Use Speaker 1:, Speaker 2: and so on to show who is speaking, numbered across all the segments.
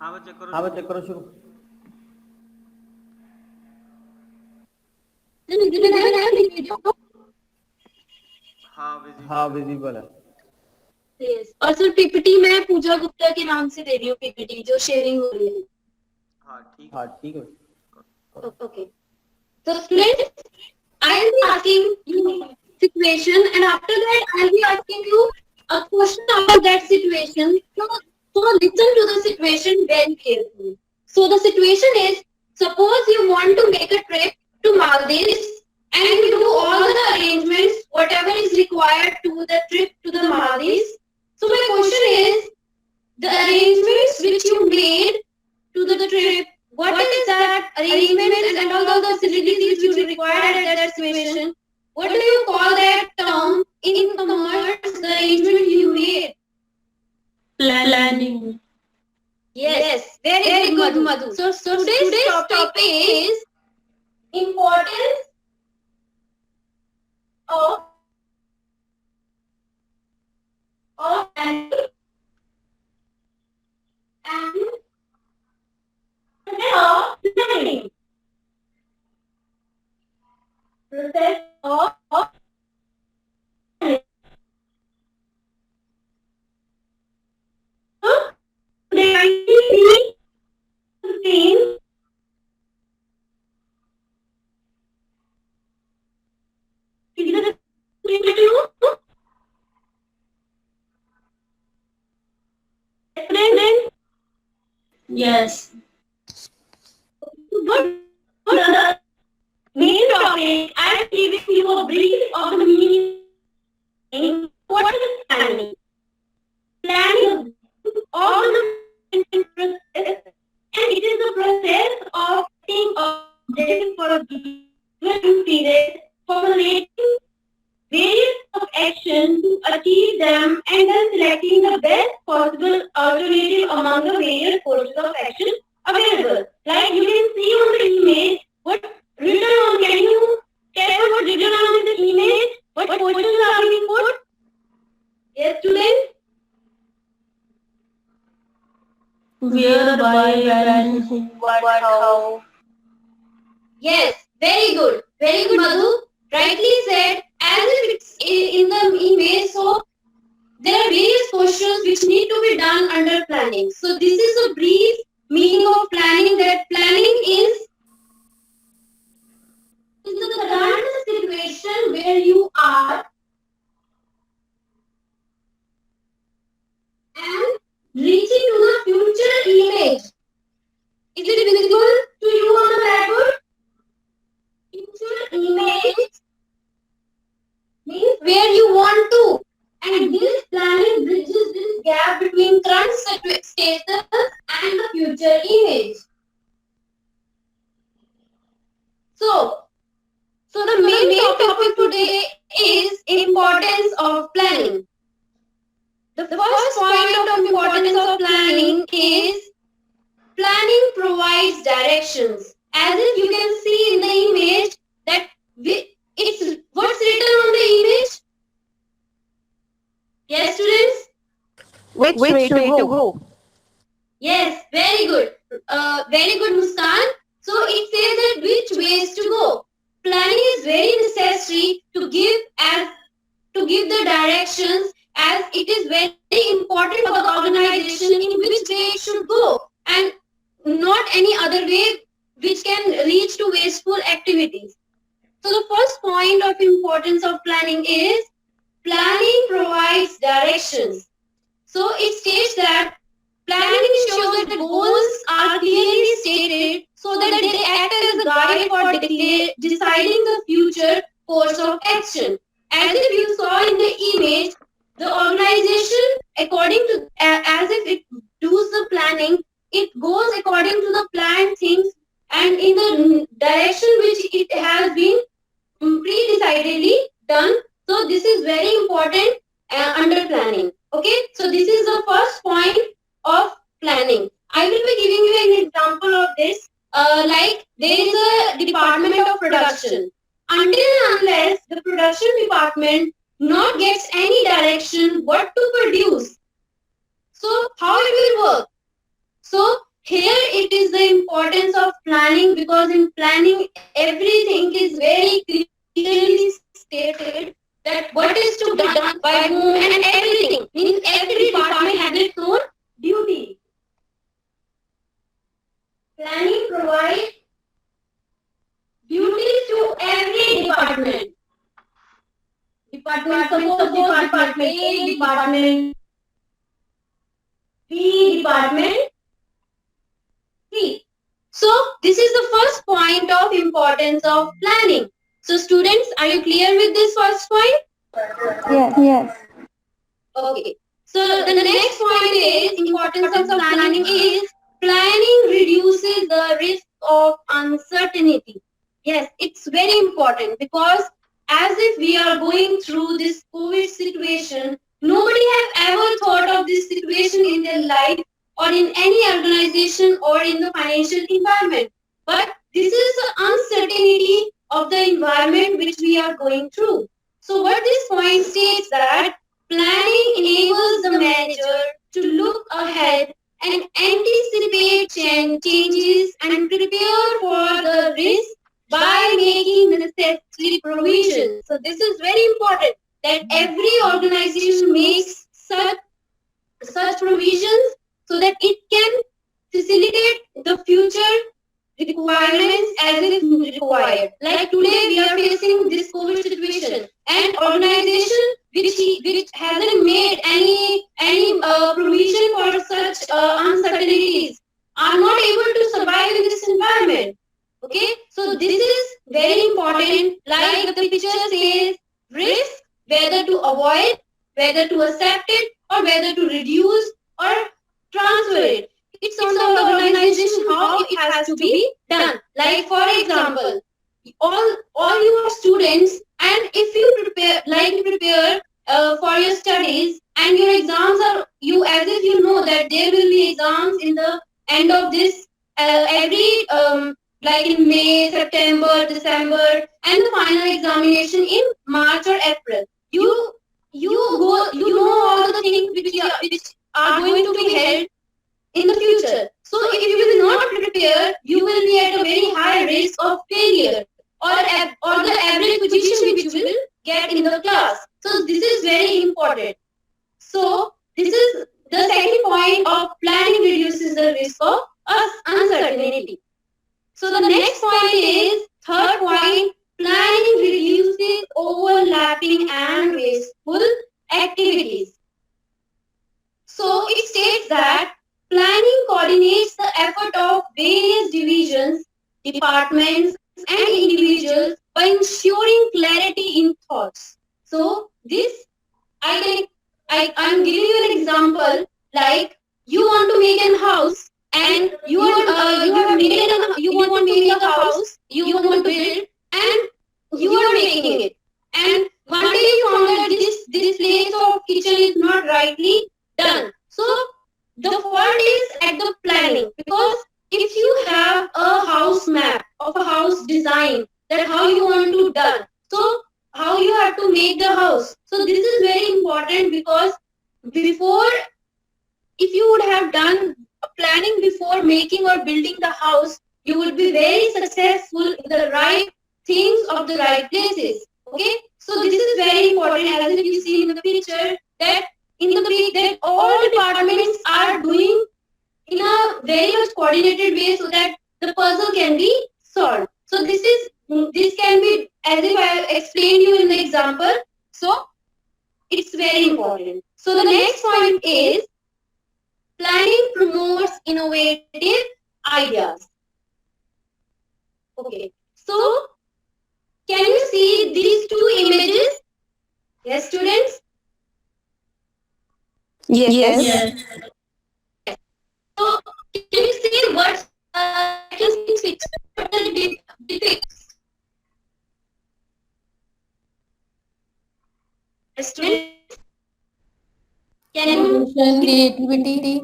Speaker 1: हाँ बस चेक करो शुरू। हाँ विजिबल है।
Speaker 2: और सर पीपीटी मैं पूजा गुप्ता के नाम से दे रही हूँ, पीपीटी जो शेयरिंग हो रही है।
Speaker 1: हाँ ठीक है।
Speaker 2: Okay. So students, I will be asking you situation, and after that I will be asking you a question about that situation. So listen to the situation very carefully. So the situation is, suppose you want to make a trip to Maldives and you do all the arrangements, whatever is required to the trip to the Maldives. So my question is, the arrangements which you made to the trip, what is that arrangements and all the facilities which you required at that situation? What do you call that term in commerce, the arrangement you made?
Speaker 3: Planning.
Speaker 2: Yes, very good, Madhu. So today's topic is importance of planning and of planning. Process of planning. So today I will be
Speaker 3: Yes.
Speaker 2: What the main topic? I'm giving you a brief of the meaning. What is planning? Planning of the process, and it is the process of setting objectives for a given period, formulating various of action to achieve them, and then selecting the best possible alternative among the various courses of action available. Like you can see on the image, what written on, can you tell what written on this image? What questions are being put? Yes, students?
Speaker 3: Where, why, when, who, what, how.
Speaker 2: Yes, very good. Very good, Madhu. Rightly said. As if it's in the image, so there are various questions which need to be done under planning. So this is a brief meaning of planning, that planning is the current situation where you are and reaching to the future image. Is it visible to you on the blackboard? Future image means where you want to. And this planning bridges this gap between current status and the future image. So the main topic today is importance of planning. The first point of importance of planning is planning provides directions. As if you can see in the image that it's what's written on the image. Yes, students?
Speaker 3: Which way to go?
Speaker 2: Yes, very good. Very good, Muskan. So it says that which ways to go. Planning is very necessary to give the directions, as it is very important for the organization in which way it should go, and not any other way which can reach to wasteful activities. So the first point of importance of planning is planning provides directions. So it states that planning ensures that goals are clearly stated so that they act as a guide for deciding the future course of action. As if you saw in the image, the organization, according to as if it does the planning, it goes according to the planned things and in the direction which it has been pre-decidedly done. So this is very important under planning. Okay, so this is the first point of planning. I will be giving you an example of this. Like there is a department of production. Until and unless the production department not gets any direction what to produce, so how it will work? So planning, because in planning everything is very clearly stated that what is to be done by whom and everything. Means every department has its own duty. Planning provides duties to every department. Suppose department A, department B, department C. So this is the first point of importance of planning. So students, are you clear with this first point?
Speaker 3: Yes.
Speaker 2: Okay. So the next point is importance of planning is planning reduces the risk of uncertainty. Yes, it's very important, because as if we are going through this COVID situation, nobody have ever thought of this situation in their life or in any organization or in the financial environment. But this is the uncertainty of the environment which we are going through. So what this point states that planning enables the manager to look ahead and anticipate changes and prepare for the risk by making necessary provisions. So this is very important, that every organization makes such provisions so that it can facilitate the future requirements as if required. Like today we are facing this COVID situation, and organization which hasn't made any provision for such uncertainties are not able to survive in this environment. Okay, so this is very important. Like the picture says, risk, whether to avoid, whether to accept it, or whether to reduce or transfer it. It's on the organization how it has to be done. Like for example, all you are students, and if you prepare for your studies, and your exams are, you as if you know that there will be exams in the end of this every like in May, September, December, and the final examination in March or April. You know all the things which are going to be held in the future. So if you will not prepare, you will be at a very high risk of failure, or the average position which you will get in the class. So this is very important. So this is the second point of planning reduces the risk of uncertainty. So the next point is third point, planning reduces overlapping and wasteful activities. So it states that planning coordinates the effort of various divisions, departments, and individuals by ensuring clarity in thoughts. So this I'm giving you an example. Like you want to make a house, and you want to make a house, you want to build, and you are making it. And one day you found that this place of kitchen is not rightly done. So the fault is at the planning, because if you have a house map of a house design, that how you want to done, so how you have to make the house. So this is very important, because before, if you would have done a planning before making or building the house, you will be very successful in the right things of the right places. Okay, so this is very important, as if you see in the picture that that all departments are doing in a very much coordinated way, so that the puzzle can be solved. So this can be, as if I explained you in the example. So it's very important. So the next point is planning promotes innovative ideas. Okay, so can you see these two images? Yes, students?
Speaker 3: Yes.
Speaker 2: So can you see what depicts? Students, can you
Speaker 3: Creativity.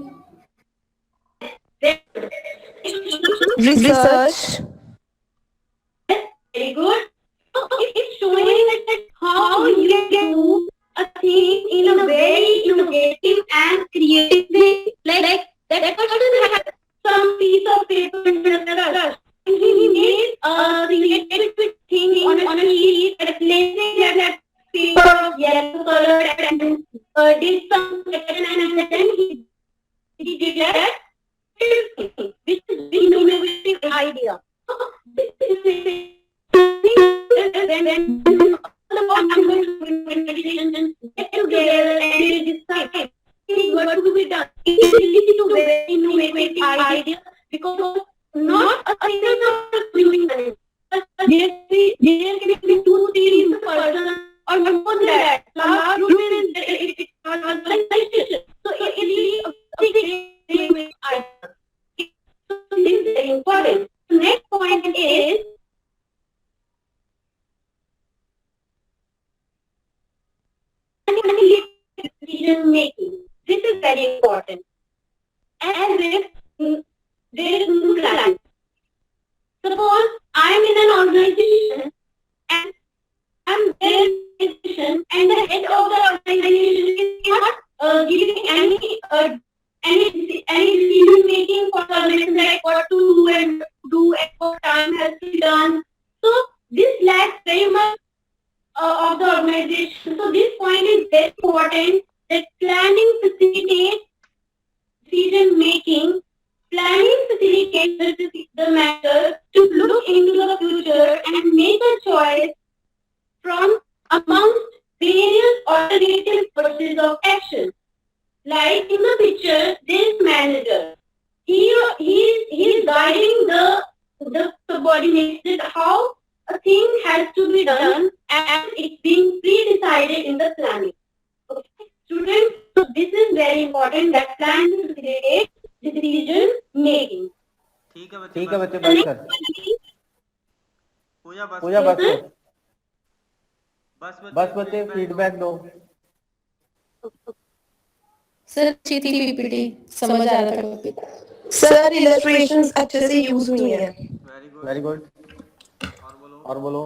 Speaker 3: Research.
Speaker 2: very good? So it's showing that how you can do a thing in a very innovative and creative way. Like that person has some piece of paper in the rush, and did some question, and then he declared everything, which is very innovative idea. So this is when all the members of the organization get together and they decide what to be done. It leads to very innovative idea, because not a single person doing it. There can be two, three person or more than that. Large group is it organization. So it leads a big innovative idea. So this is very important. The next point is decision making. This is very important. As if there is no plan. Suppose I am in an organization and I am there in an organization and the head of the organization is not giving any decision making for the organization, like what to do and what time has to be done. So this lacks very much of the organization. So this point is very important, that planning facilitates decision making. Planning facilitates the matter to look into the future and make a choice from amongst various alternative courses of action. Like in the picture, there is manager. He is guiding the subordinates that how a thing has to be done, and it's being pre-decided in the planning. Okay, students, so this is very important, that planning facilitates decision making.
Speaker 1: ठीक है बच्चे बस कर पूजा बस कर बस बच्चे feedback दो
Speaker 3: सर अच्छी थी पीपीटी, समझ आ रहा था टॉपिक।
Speaker 4: सर इलस्ट्रेशंस अच्छे से यूज हुई हैं।
Speaker 1: वेरी गुड और बोलो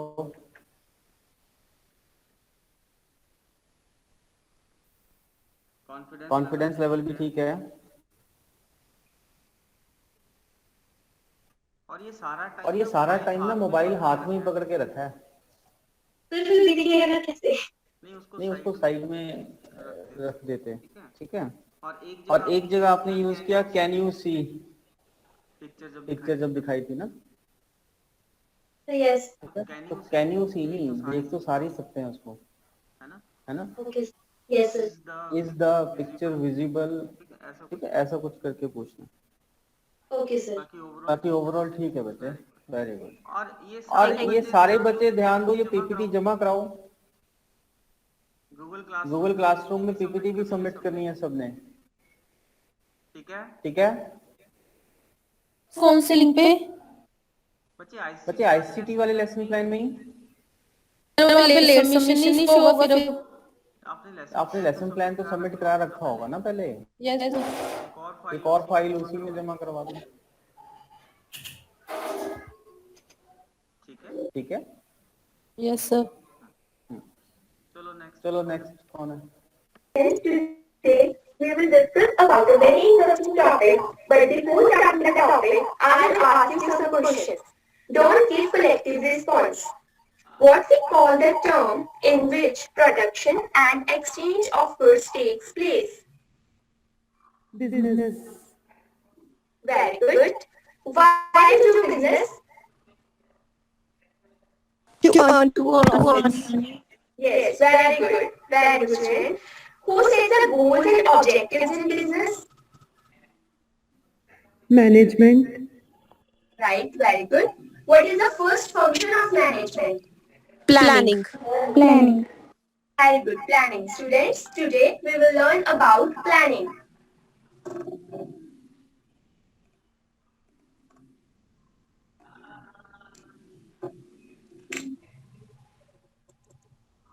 Speaker 1: कॉन्फिडेंस लेवल भी ठीक है और ये सारा टाइम ना मोबाइल हाथ में ही पकड़ के रखा है।
Speaker 2: तो फिर देखिएगा ना कैसे?
Speaker 1: नहीं उसको साइड में रख देते, ठीक है। और एक जगह आपने यूज किया कैन यू सी, पिक्चर जब दिखाई थी ना,
Speaker 2: यस,
Speaker 1: तो कैन यू सी नहीं, देख तो सारी सकते हैं उसको, है ना।
Speaker 2: Okay, yes sir.
Speaker 1: Is the picture visible, ठीक है, ऐसा कुछ करके पूछना।
Speaker 2: Okay sir.
Speaker 1: बाकी ओवरऑल ठीक है बच्चे, वेरी गुड। और ये सारे बच्चे ध्यान दो, ये पीपीटी जमा कराओ। गूगल क्लासरूम में पीपीटी भी सबमिट करनी है सबने, ठीक है।
Speaker 3: कौन से लिंक पे?
Speaker 1: बच्चे आईसीटी वाले लेसन प्लान में ही
Speaker 3: लेट सबमिशन नहीं शो होगा फिर।
Speaker 1: आपने लेसन प्लान तो सबमिट करा रखा होगा ना पहले।
Speaker 3: यस,
Speaker 1: एक और फाइल उसी में जमा करवा दो, ठीक है।
Speaker 3: Yes sir.
Speaker 1: चलो नेक्स्ट कौन है?
Speaker 2: Today we will discuss about a very interesting topic, but before starting the topic, I'll ask you some questions. Don't give collective response. What we call the term in which production and exchange of goods takes place?
Speaker 1: Business.
Speaker 2: Very good. Why do business?
Speaker 4: To earn money.
Speaker 2: Yes, very good. Very good, student. Who sets the goals and objectives in business?
Speaker 4: Management.
Speaker 2: Right, very good. What is the first function of management?
Speaker 4: Planning.
Speaker 2: Very good, planning. Students, today we will learn about planning.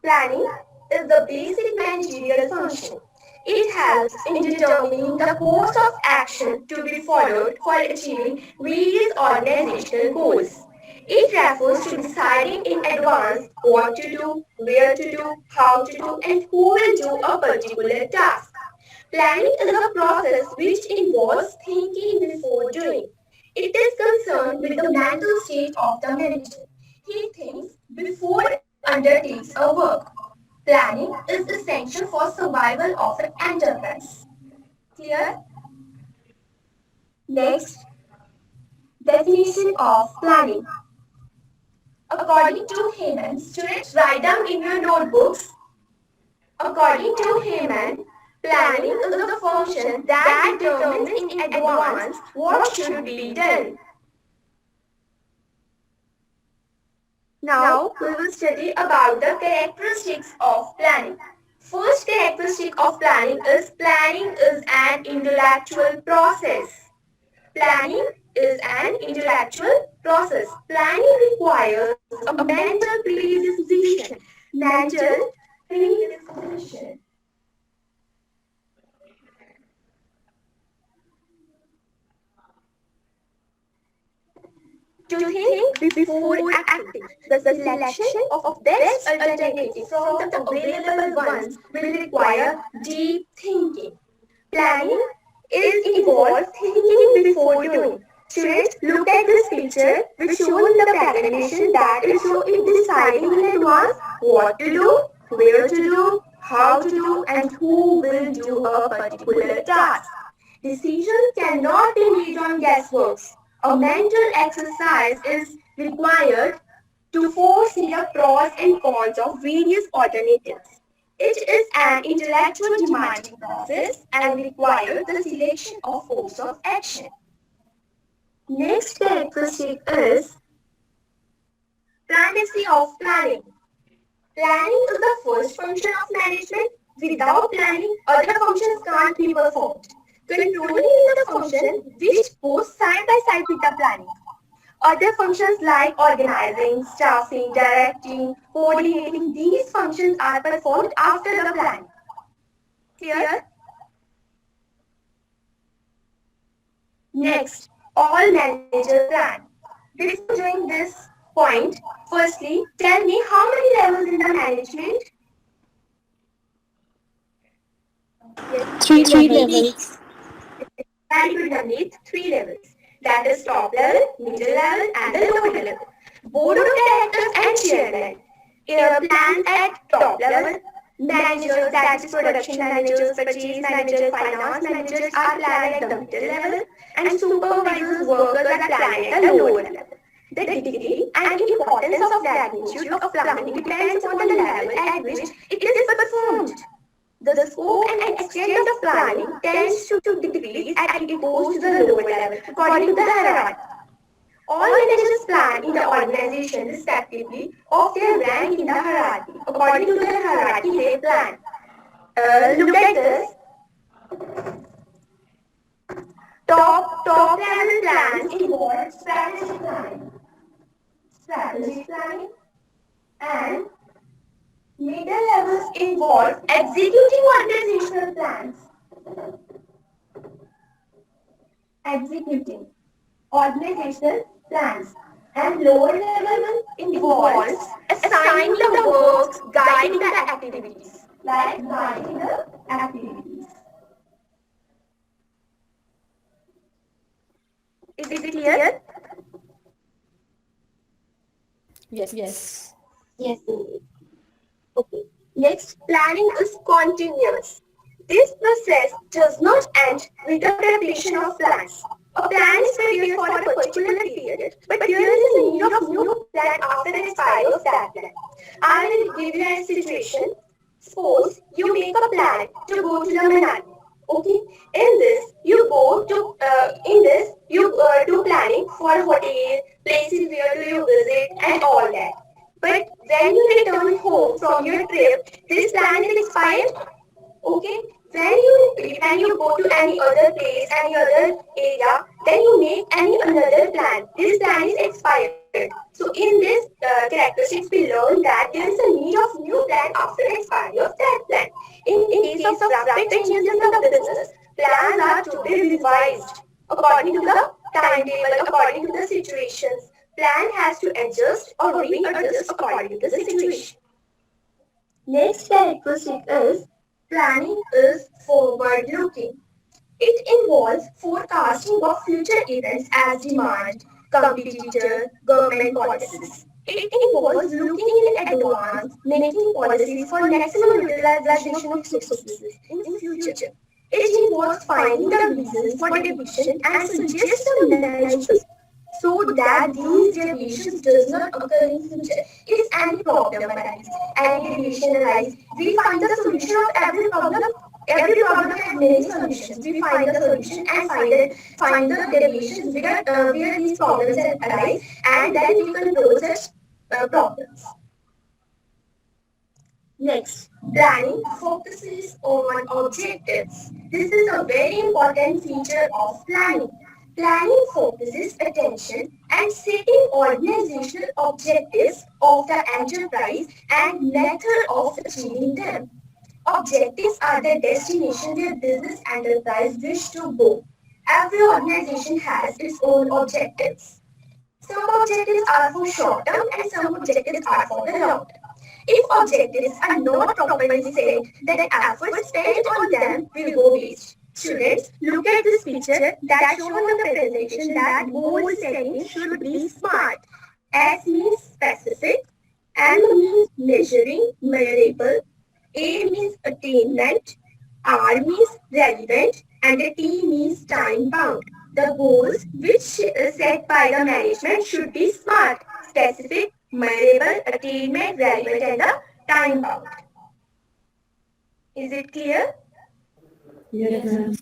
Speaker 2: Planning is the basic managerial function. It helps in determining the course of action to be followed for achieving various organizational goals. It refers to deciding in advance what to do, where to do, how to do, and who will do a particular task. Planning is a process which involves thinking before doing. It is concerned with the mental state of the manager. He thinks before he undertakes a work.
Speaker 4: Planning is essential for survival of an enterprise. Clear? Next, definition of planning. According to Heyman, students write down in your notebooks. According to Heyman, planning is the function that determines in advance what should be done. Now, we will study about the characteristics of planning. First characteristic of planning is an intellectual process. Planning is an intellectual process. Planning requires a mental predisposition. Mental predisposition. To think before acting. The selection of best alternatives from the available ones will require deep thinking. Planning is involved thinking before doing. Students, look at this picture which shows the animation that it deciding in advance what to do, where to do, how to do, and who will do a particular task. Decisions cannot be made on guesswork. A mental exercise is required to foresee the pros and cons of various alternatives. It is an intellectual demanding process and requires the selection of course of action. Next characteristic is primacy of planning. Planning is the first function of management. Without planning, other functions can't be performed. Controlling is the function which goes side by side with the planning. Other functions like organizing, staffing, directing, coordinating, these functions are performed after the plan. Clear? Next, all managers plan. Before doing this point, firstly, tell me how many levels in the management? Yes,
Speaker 3: Three
Speaker 4: three
Speaker 3: levels.
Speaker 4: Very good, Navneet. 3 levels. That is top level, middle level, and the lower level. Board of directors and chairman. Plans at top level. Managers, that is production managers, purchase managers, finance managers are planned at the middle level, and supervisors, workers are planned at the lower level. The degree and importance of magnitude of planning depends upon the level at which it is performed. The scope and extent of planning tends to decrease as it goes to the lower level, according to the hierarchy. All managers plan in the organization respectively of their rank in the hierarchy. According to the hierarchy, they plan. Look at this. Top level plans involve strategic planning, and middle levels involve executing organizational plans. Executing organizational plans. And lower level involves assigning the works, guiding the activities. Like guiding the activities. Is it clear?
Speaker 3: Yes.
Speaker 4: Yes. Okay. Next, planning is continuous. This process does not end with the preparation of plans. A plan is prepared for a particular period, but there is a need of new plan after the expiry of that plan. I will give you a situation. Suppose you make a plan to go to the Manali. Okay. In this, you do planning for hotel, places where do you visit, and all that. But when you return home from your trip, this plan is expired. Okay. When you go to any other place, any other area, then you make another plan. This plan is expired. So in this characteristics, we learn that there is a need of new plan after the expiry of that plan. In case of rapid changes in the business, plans are to be revised according to the timetable, according to the situations. Plan has to adjust or readjust according to the situation. Next characteristic is planning is forward-looking. It involves forecasting of future events as demand, competitor, government policies. It involves looking in advance, making policies for maximum utilization of resources in future. It involves finding the reasons for deviation and suggest the measures so that these deviations does not occur in future. If any problem arises, any deviation arises, we find the solution of every problem. Every problem has many solutions. We find the solution and find the deviations where these problems arise, and then we control such problems. Next, planning focuses on objectives. This is a very important feature of planning. Planning focuses attention and setting organizational objectives of the enterprise and method of achieving them. Objectives are the destination where business enterprise wish to go. Every organization has its own objectives. Some objectives are for short term and some objectives are for the long term. If objectives are not properly set, then effort spent on them will go waste. Students, look at this picture that shown on the presentation that goal setting should be SMART. S means specific, M means measuring, measurable, A means attainment, R means relevant, and T means time bound. The goals which are set by the management should be SMART, specific, measurable, attainment, relevant, and the time bound. Is it clear?
Speaker 3: Yes, ma'am.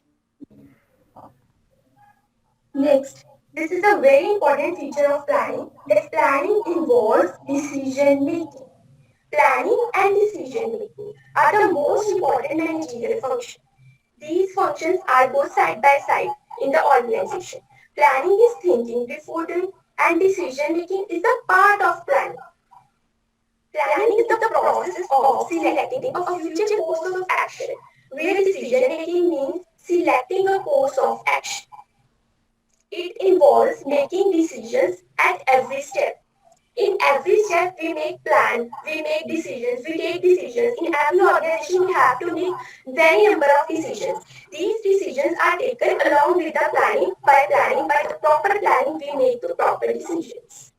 Speaker 4: Next, this is a very important feature of planning, that planning involves decision making. Planning and decision making are the most important managerial functions. These functions are both side by side in the organization. Planning is thinking before doing, and decision making is a part of planning. Planning is the process of selecting a future course of action, where decision making means selecting a course of action. It involves making decisions at every step. In every step, we make plans, we make decisions, we take decisions. In every organization, we have to make very number of decisions. These decisions are taken along with the planning. By the proper planning, we make the proper decisions.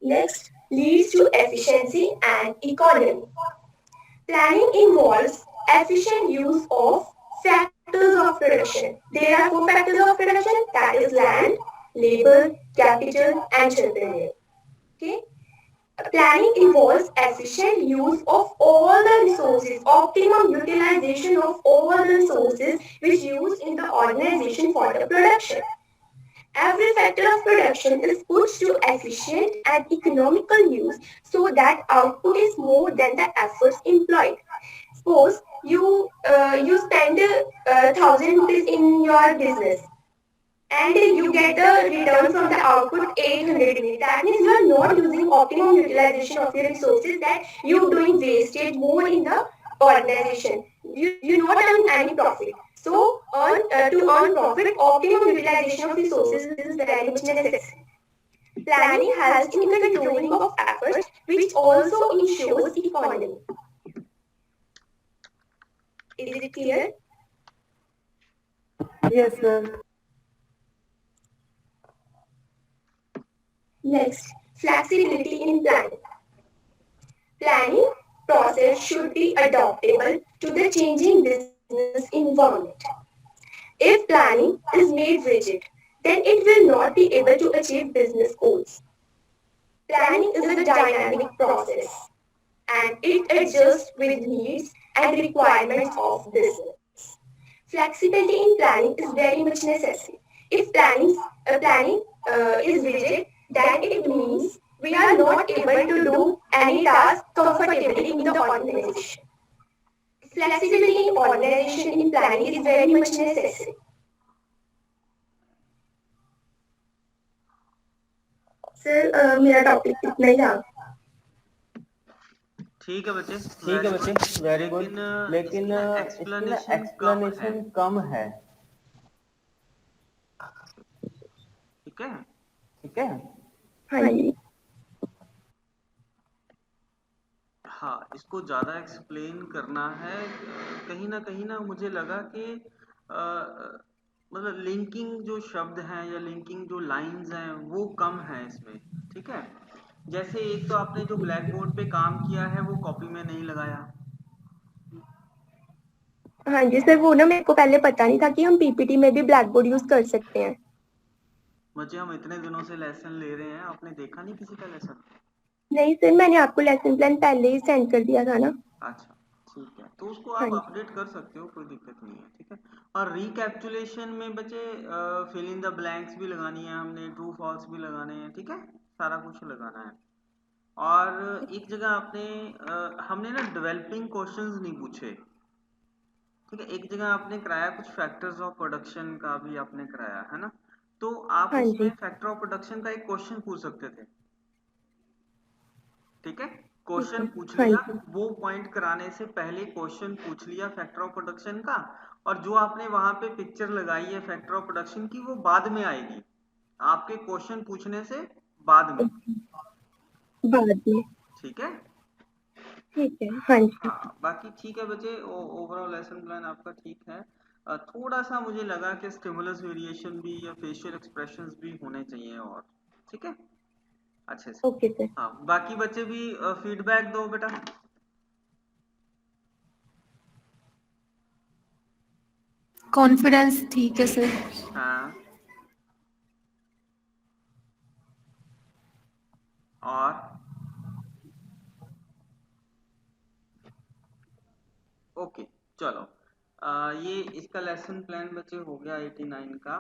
Speaker 4: Next, leads to efficiency and economy. Planning involves efficient use of factors of production. There are 4 factors of production, that is land, labor, capital, entrepreneur. Okay? Planning involves efficient use of all the resources, optimum utilization of all the resources which used in the organization for the production. Every factor of production is put to efficient and economical use so that output is more than the efforts employed. Suppose you spend 1,000 rupees in your business and you get the return from the output 800 units. That means you are not using optimum utilization of your resources, that you are doing wastage more in the organization. You're not earning any profit. So to earn profit, optimum utilization of resources is very much necessary. Planning helps in controlling of efforts, which also ensures economy. Is it clear?
Speaker 3: Yes, ma'am.
Speaker 4: Next, flexibility in planning. Planning process should be adaptable to the changing business environment. If planning is made rigid, then it will not be able to achieve business goals. Planning is a dynamic process and it adjusts with needs and requirements of business. Flexibility in planning is very much necessary. If planning is rigid, then it means we are not able to do any task comfortably in the organization. Flexibility in organization in planning is very much necessary. Sir मेरा topic इतना ही था.
Speaker 1: ठीक है बच्चे,
Speaker 5: very good.
Speaker 1: लेकिन इसकी ना explanation कम है. ठीक है.
Speaker 4: हाँ जी.
Speaker 1: हाँ, इसको ज्यादा एक्सप्लेन करना है. कहीं ना मुझे लगा कि
Speaker 5: मतलब लिंकिंग जो शब्द हैं या लिंकिंग जो लाइंस हैं वो कम है इसमें, ठीक है। जैसे एक तो आपने जो ब्लैक बोर्ड पे काम किया है वो कॉपी में नहीं लगाया।
Speaker 4: हाँ जी सर, वो ना मेरे को पहले पता नहीं था कि हम पीपीटी में भी ब्लैक बोर्ड यूज कर सकते हैं।
Speaker 5: बच्चे हम इतने दिनों से लेसन ले रहे हैं, आपने देखा नहीं किसी का लेसन?
Speaker 4: नहीं सर, मैंने आपको लेसन प्लान पहले ही सेंड कर दिया था ना।
Speaker 5: अच्छा ठीक है, तो उसको
Speaker 4: हाँ
Speaker 5: आप
Speaker 4: जी।
Speaker 5: अपडेट कर सकते हो, कोई दिक्कत नहीं है, ठीक है। और रिकैप्चुलेशन में बच्चे फिल इन द ब्लैंक्स भी लगानी है हमने, ट्रू फॉल्स भी लगाने हैं, ठीक है, सारा कुछ लगाना है। और एक जगह आपने हमने ना डेवलपिंग क्वेश्चंस नहीं पूछे, ठीक है। एक जगह आपने कराया कुछ फैक्टर्स ऑफ प्रोडक्शन का भी आपने कराया है ना, तो आप
Speaker 4: हाँ
Speaker 5: उसमें
Speaker 4: जी।
Speaker 5: फैक्टर ऑफ प्रोडक्शन का एक क्वेश्चन पूछ सकते थे, ठीक है।
Speaker 4: ठीक
Speaker 5: क्वेश्चन
Speaker 4: है।
Speaker 5: पूछ
Speaker 4: हाँ
Speaker 5: लिया,
Speaker 4: जी।
Speaker 5: वो पॉइंट कराने से पहले क्वेश्चन पूछ लिया फैक्टर ऑफ प्रोडक्शन का, और जो आपने वहां पे पिक्चर लगाई है फैक्टर ऑफ प्रोडक्शन की वो बाद में आएगी, आपके क्वेश्चन पूछने से बाद में,
Speaker 4: बाद में।
Speaker 5: ठीक है।
Speaker 4: ठीक है। हाँ जी।
Speaker 5: हाँ बाकी ठीक है बच्चे, ओवरऑल लेसन प्लान आपका ठीक है। थोड़ा सा मुझे लगा कि स्टिमुलस वेरिएशन भी या फेशियल एक्सप्रेशंस भी होने चाहिए, और ठीक है अच्छे से।
Speaker 4: Okay sir.
Speaker 5: हाँ बाकी बच्चे भी फीडबैक दो बेटा।
Speaker 3: कॉन्फिडेंस ठीक है सर।
Speaker 5: हाँ और ओके चलो, ये इसका लेसन प्लान बच्चे हो गया 89 का।